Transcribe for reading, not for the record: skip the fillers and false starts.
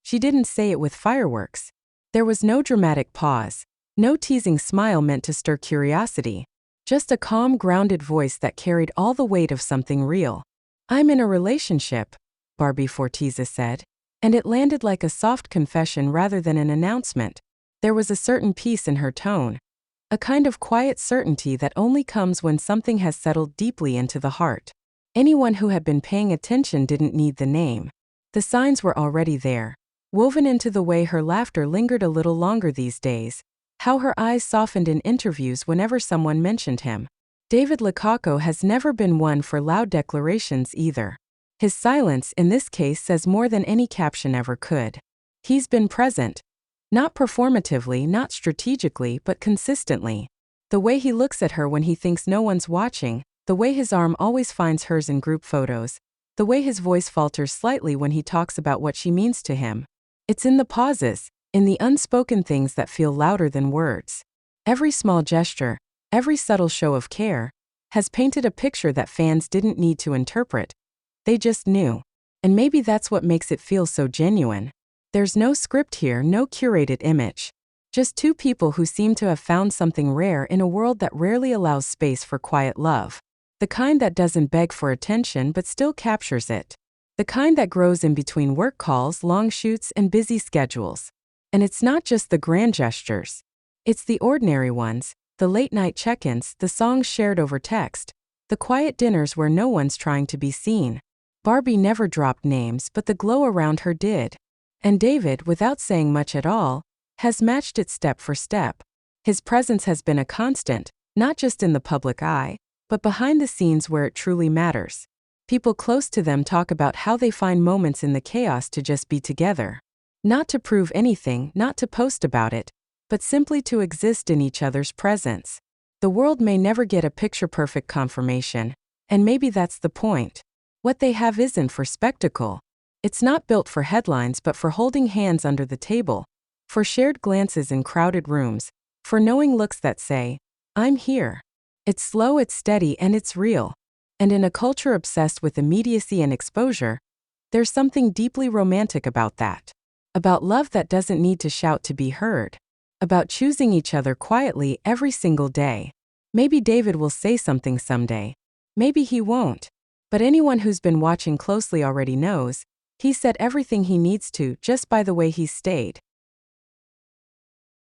She didn't say it with fireworks. There was no dramatic pause, no teasing smile meant to stir curiosity. Just a calm, grounded voice that carried all the weight of something real. "I'm in a relationship," Barbie Forteza said, and it landed like a soft confession rather than an announcement. There was a certain peace in her tone, a kind of quiet certainty that only comes when something has settled deeply into the heart. Anyone who had been paying attention didn't need the name. The signs were already there, woven into the way her laughter lingered a little longer these days, how her eyes softened in interviews whenever someone mentioned him. David Licauco has never been one for loud declarations either. His silence in this case says more than any caption ever could. He's been present. Not performatively, not strategically, but consistently. The way he looks at her when he thinks no one's watching, the way his arm always finds hers in group photos, the way his voice falters slightly when he talks about what she means to him. It's in the pauses, in the unspoken things that feel louder than words. Every small gesture, every subtle show of care, has painted a picture that fans didn't need to interpret. They just knew. And maybe that's what makes it feel so genuine. There's no script here, no curated image. Just two people who seem to have found something rare in a world that rarely allows space for quiet love. The kind that doesn't beg for attention but still captures it. The kind that grows in between work calls, long shoots, and busy schedules. And it's not just the grand gestures. It's the ordinary ones, the late-night check-ins, the songs shared over text, the quiet dinners where no one's trying to be seen. Barbie never dropped names, but the glow around her did. And David, without saying much at all, has matched it step for step. His presence has been a constant, not just in the public eye, but behind the scenes where it truly matters. People close to them talk about how they find moments in the chaos to just be together. Not to prove anything, not to post about it, but simply to exist in each other's presence. The world may never get a picture-perfect confirmation, and maybe that's the point. What they have isn't for spectacle. It's not built for headlines but for holding hands under the table, for shared glances in crowded rooms, for knowing looks that say, "I'm here." It's slow, it's steady, and it's real. And in a culture obsessed with immediacy and exposure, there's something deeply romantic about that. About love that doesn't need to shout to be heard. About choosing each other quietly every single day. Maybe David will say something someday. Maybe he won't. But anyone who's been watching closely already knows, he said everything he needs to just by the way he stayed.